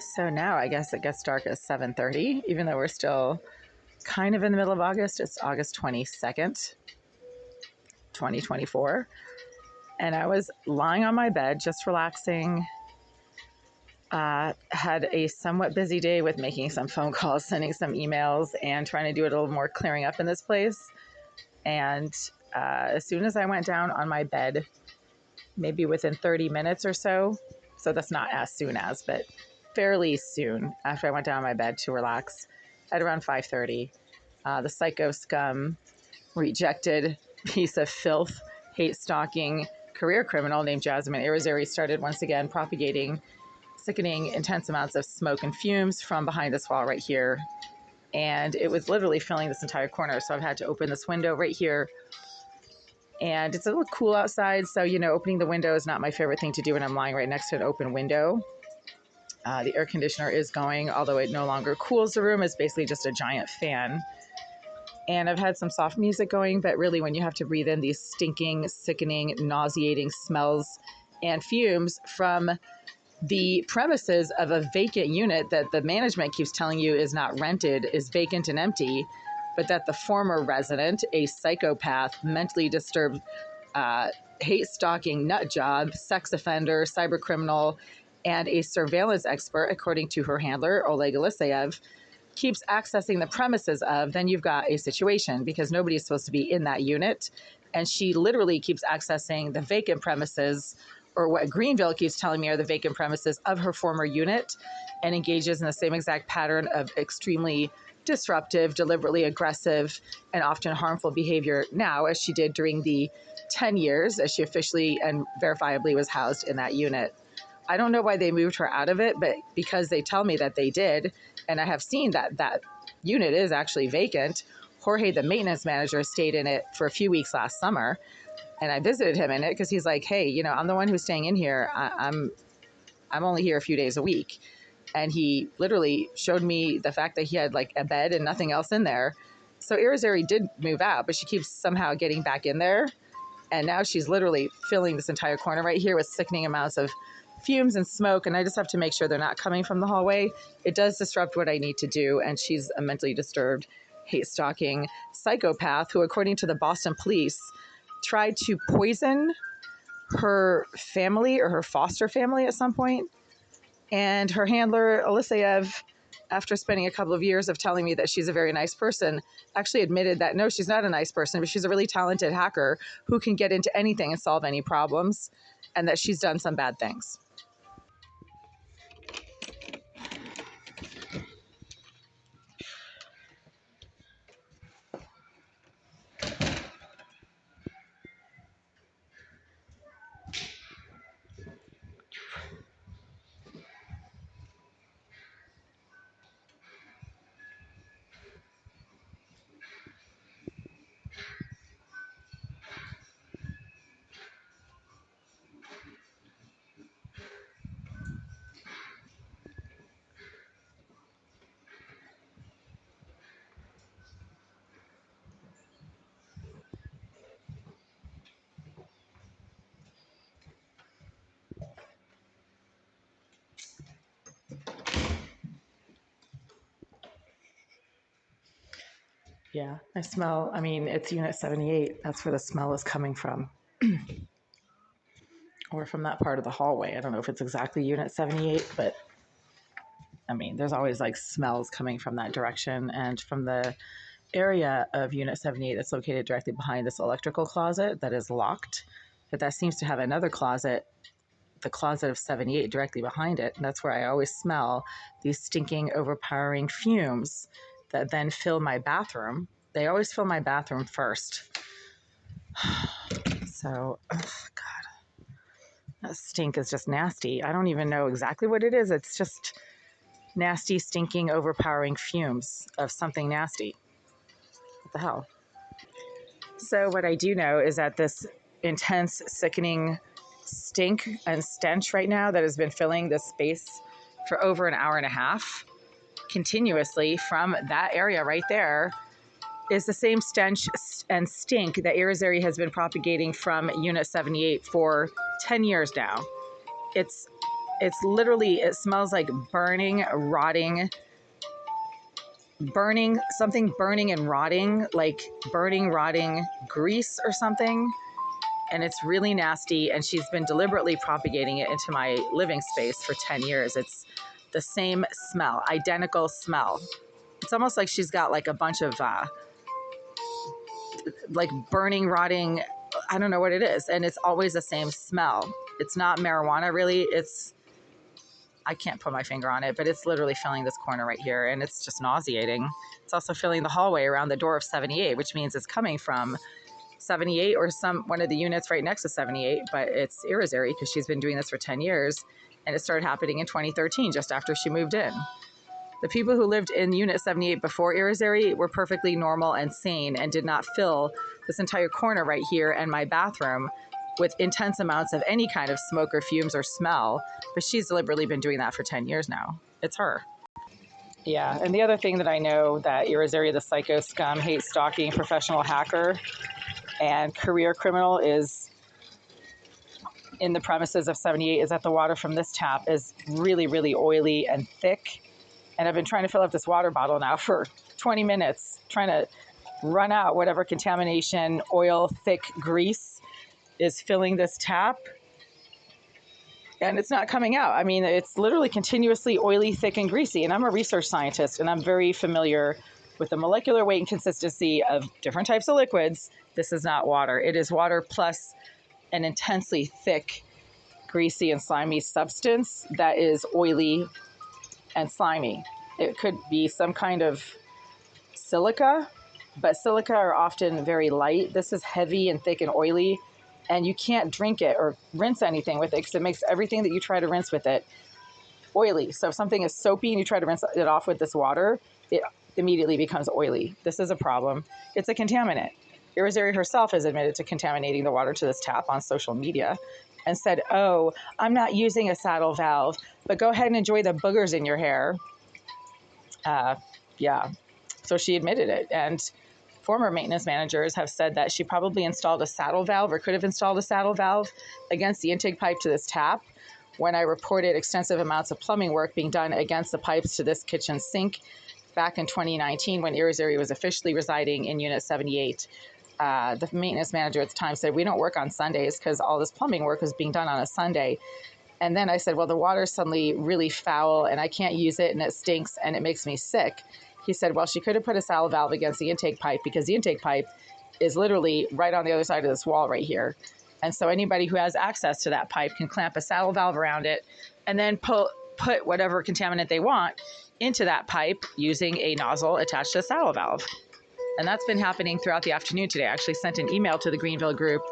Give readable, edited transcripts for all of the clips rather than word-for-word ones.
So now I guess it gets dark at 7:30, even though we're still kind of in the middle of August. It's August 22nd, 2024. And I was lying on my bed, just relaxing. Had a somewhat busy day with making some phone calls, sending some emails, and trying to do it a little more clearing up in this place. And as soon as I went down on my bed, maybe within 30 minutes or so that's not as soon as, but fairly soon after I went down on my bed to relax at around 5:30, the psycho scum, rejected piece of filth, hate stalking career criminal named Jasmine Irizarry started once again propagating sickening, intense amounts of smoke and fumes from behind this wall right here. And it was literally filling this entire corner. So I've had to open this window right here. And it's a little cool outside. So, opening the window is not my favorite thing to do when I'm lying right next to an open window. The air conditioner is going, although it no longer cools the room. It's basically just a giant fan. And I've had some soft music going, but really when you have to breathe in these stinking, sickening, nauseating smells and fumes from the premises of a vacant unit that the management keeps telling you is not rented, is vacant and empty, but that the former resident, a psychopath, mentally disturbed, hate stalking nut job, sex offender, cyber criminal, and a surveillance expert, according to her handler, Oleg Eliseyev, keeps accessing the premises of, then you've got a situation, because nobody is supposed to be in that unit. And she literally keeps accessing the vacant premises, or what Greenville keeps telling me are the vacant premises of her former unit, and engages in the same exact pattern of extremely disruptive, deliberately aggressive, and often harmful behavior now, as she did during the 10 years as she officially and verifiably was housed in that unit. I don't know why they moved her out of it, but because they tell me that they did, and I have seen that that unit is actually vacant. Jorge, the maintenance manager, stayed in it for a few weeks last summer, and I visited him in it because he's like, hey, I'm the one who's staying in here. I'm only here a few days a week. And he literally showed me the fact that he had like a bed and nothing else in there. So Irizarry did move out, but she keeps somehow getting back in there. And now she's literally filling this entire corner right here with sickening amounts of fumes and smoke. And I just have to make sure they're not coming from the hallway. It does disrupt what I need to do. And she's a mentally disturbed, hate stalking psychopath who, according to the Boston police, tried to poison her family or her foster family at some point. And her handler, Eliseyev, after spending a couple of years of telling me that she's a very nice person, actually admitted that no, she's not a nice person, but she's a really talented hacker who can get into anything and solve any problems, and that she's done some bad things. Yeah, I smell, it's Unit 78. That's where the smell is coming from. Or from that part of the hallway. I don't know if it's exactly Unit 78, but there's always like smells coming from that direction. And from the area of Unit 78 that's located directly behind this electrical closet that is locked, but that seems to have another closet, the closet of 78, directly behind it. And that's where I always smell these stinking, overpowering fumes that then fill my bathroom. They always fill my bathroom first. So, God, that stink is just nasty. I don't even know exactly what it is. It's just nasty, stinking, overpowering fumes of something nasty. What the hell? So what I do know is that this intense, sickening stink and stench right now that has been filling this space for over an hour and a half continuously from that area right there is the same stench and stink that Irizarry has been propagating from Unit 78 for 10 years now. It's It's literally, it smells like burning, rotting, something burning and rotting, like burning, rotting grease or something. And it's really nasty. And she's been deliberately propagating it into my living space for 10 years. It's the same smell, identical smell. It's almost like she's got like a bunch of like burning, rotting, I don't know what it is. And it's always the same smell. It's not marijuana really. I can't put my finger on it, but it's literally filling this corner right here, and it's just nauseating. It's also filling the hallway around the door of 78, which means it's coming from 78 or one of the units right next to 78, but it's Irizarry because she's been doing this for 10 years, and it started happening in 2013, just after she moved in. The people who lived in Unit 78 before Irizarry were perfectly normal and sane and did not fill this entire corner right here and my bathroom with intense amounts of any kind of smoke or fumes or smell, but she's deliberately been doing that for 10 years now. It's her. Yeah, and the other thing that I know that Irizarry, the psycho scum, hate stalking professional hacker and career criminal is in the premises of 78 is that the water from this tap is really, really oily and thick. And I've been trying to fill up this water bottle now for 20 minutes, trying to run out whatever contamination, oil, thick grease is filling this tap. And it's not coming out. I mean, it's literally continuously oily, thick, and greasy. And I'm a research scientist, and I'm very familiar with the molecular weight and consistency of different types of liquids. This is not water. It is water plus an intensely thick, greasy, and slimy substance that is oily and slimy. It could be some kind of silica, but silica are often very light. This is heavy and thick and oily, and you can't drink it or rinse anything with it because it makes everything that you try to rinse with it oily. So if something is soapy and you try to rinse it off with this water, it immediately becomes oily. This is a problem. It's a contaminant. Irizarry herself has admitted to contaminating the water to this tap on social media and said, "Oh, I'm not using a saddle valve, but go ahead and enjoy the boogers in your hair." Yeah, so she admitted it. And former maintenance managers have said that she probably installed a saddle valve or could have installed a saddle valve against the intake pipe to this tap when I reported extensive amounts of plumbing work being done against the pipes to this kitchen sink back in 2019 when Irizarry was officially residing in Unit 78. The maintenance manager at the time said, "We don't work on Sundays because all this plumbing work was being done on a Sunday." And then I said, "Well, the water's suddenly really foul and I can't use it and it stinks and it makes me sick." He said, "Well, she could have put a saddle valve against the intake pipe because the intake pipe is literally right on the other side of this wall right here. And so anybody who has access to that pipe can clamp a saddle valve around it and then put whatever contaminant they want into that pipe using a nozzle attached to a saddle valve." And that's been happening throughout the afternoon today. I actually sent an email to the Greenville group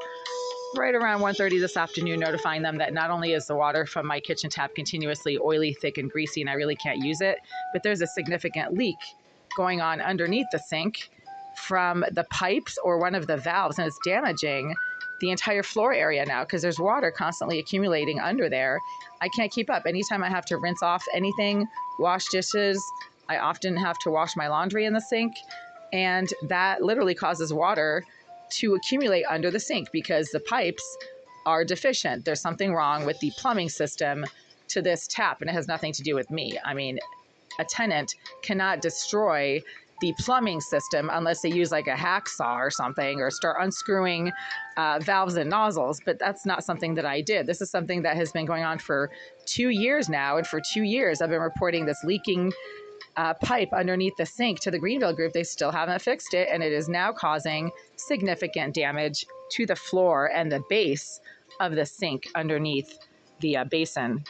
right around 1:30 this afternoon, notifying them that not only is the water from my kitchen tap continuously oily, thick, and greasy, and I really can't use it, but there's a significant leak going on underneath the sink from the pipes or one of the valves, and it's damaging the entire floor area now because there's water constantly accumulating under there. I can't keep up. Anytime I have to rinse off anything, wash dishes, I often have to wash my laundry in the sink, and that literally causes water to accumulate under the sink because the pipes are deficient. There's something wrong with the plumbing system to this tap, and it has nothing to do with me. I mean, a tenant cannot destroy the plumbing system unless they use like a hacksaw or something or start unscrewing valves and nozzles, but that's not something that I did. This is something that has been going on for 2 years now, and for 2 years I've been reporting this leaking pipe underneath the sink to the Greenville group. They still haven't fixed it, and it is now causing significant damage to the floor and the base of the sink underneath the basin.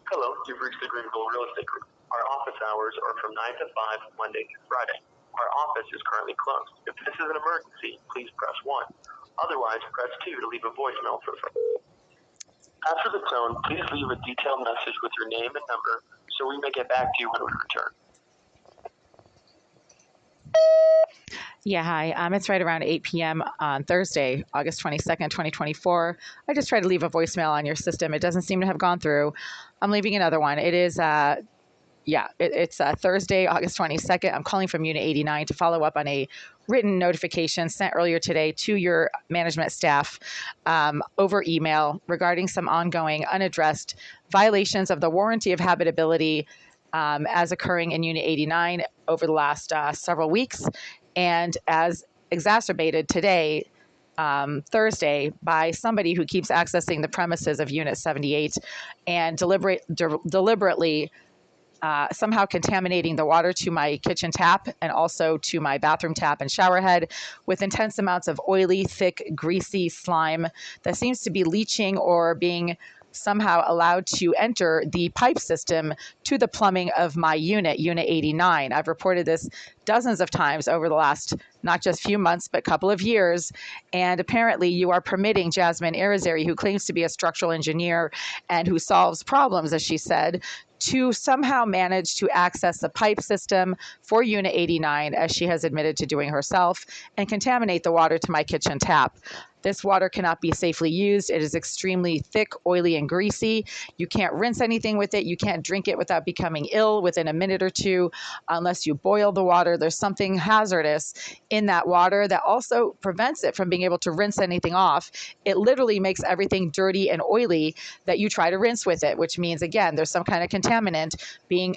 Hello, you've reached the Greenville Real Estate Group. Our office hours are from 9 to 5, Monday through Friday. Our office is currently closed. If this is an emergency, please press 1. Otherwise, press 2 to leave a voicemail for the phone. After the tone, please leave a detailed message with your name and number so we may get back to you when we return. Yeah, hi. It's right around 8 p.m. on Thursday, August 22nd, 2024. I just tried to leave a voicemail on your system. It doesn't seem to have gone through. I'm leaving another one. It is it's Thursday, August 22nd. I'm calling from Unit 89 to follow up on a written notification sent earlier today to your management staff over email regarding some ongoing unaddressed violations of the warranty of habitability as occurring in Unit 89 over the last several weeks, and as exacerbated today, Thursday, by somebody who keeps accessing the premises of Unit 78 and deliberately somehow contaminating the water to my kitchen tap and also to my bathroom tap and shower head with intense amounts of oily, thick, greasy slime that seems to be leaching or being somehow allowed to enter the pipe system to the plumbing of my unit, Unit 89. I've reported this dozens of times over the last not just few months, but couple of years. And apparently you are permitting Jasmine Irizarry, who claims to be a structural engineer and who solves problems, as she said, to somehow manage to access the pipe system for Unit 89, as she has admitted to doing herself, and contaminate the water to my kitchen tap. This water cannot be safely used. It is extremely thick, oily, and greasy. You can't rinse anything with it. You can't drink it without becoming ill within a minute or two unless you boil the water. There's something hazardous in that water that also prevents it from being able to rinse anything off. It literally makes everything dirty and oily that you try to rinse with it, which means, again, there's some kind of contaminant being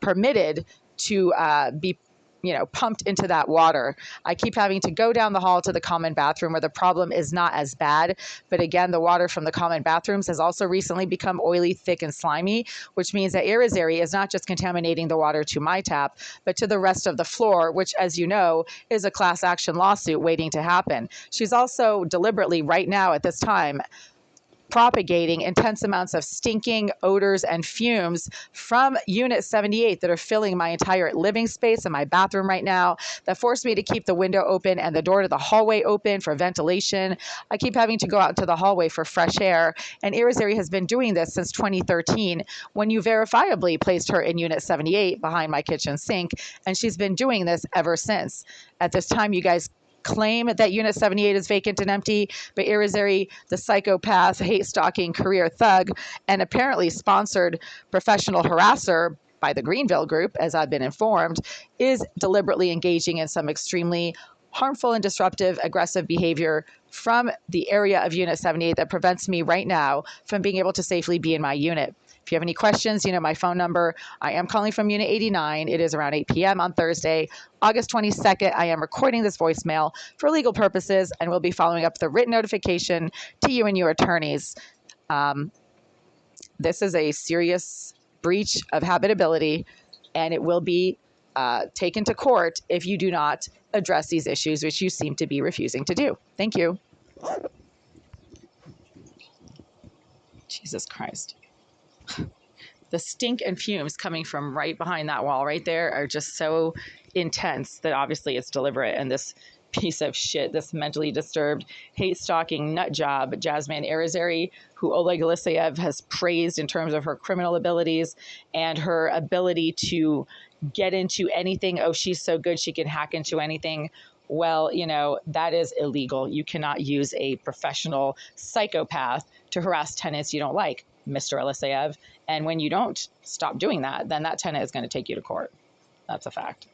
permitted to be pumped into that water. I keep having to go down the hall to the common bathroom where the problem is not as bad. But again, the water from the common bathrooms has also recently become oily, thick, and slimy, which means that Irizarry is not just contaminating the water to my tap, but to the rest of the floor, which, as you know, is a class action lawsuit waiting to happen. She's also deliberately, right now at this time, propagating intense amounts of stinking odors and fumes from Unit 78 that are filling my entire living space and my bathroom right now, that forced me to keep the window open and the door to the hallway open for ventilation. I keep having to go out into the hallway for fresh air, and Irizarry has been doing this since 2013, when you verifiably placed her in Unit 78 behind my kitchen sink, and she's been doing this ever since. At this time, you guys claim that Unit 78 is vacant and empty, but Irizarry, the psychopath, hate-stalking career thug, and apparently sponsored professional harasser by the Greenville Group, as I've been informed, is deliberately engaging in some extremely harmful and disruptive, aggressive behavior from the area of Unit 78 that prevents me right now from being able to safely be in my unit. If you have any questions, you know my phone number. I am calling from Unit 89. It is around 8 p.m. on Thursday, August 22nd. I am recording this voicemail for legal purposes and will be following up the written notification to you and your attorneys. This is a serious breach of habitability, and it will be taken to court if you do not address these issues, which you seem to be refusing to do. Thank you. Jesus Christ. The stink and fumes coming from right behind that wall right there are just so intense that obviously it's deliberate. And this piece of shit, this mentally disturbed, hate-stalking nut job, Jasmine Irizarry, who Oleg Aleseyev has praised in terms of her criminal abilities and her ability to get into anything. Oh, she's so good, she can hack into anything. Well, that is illegal. You cannot use a professional psychopath to harass tenants you don't like, Mr. Aleseyev. And when you don't stop doing that, then that tenant is going to take you to court. That's a fact.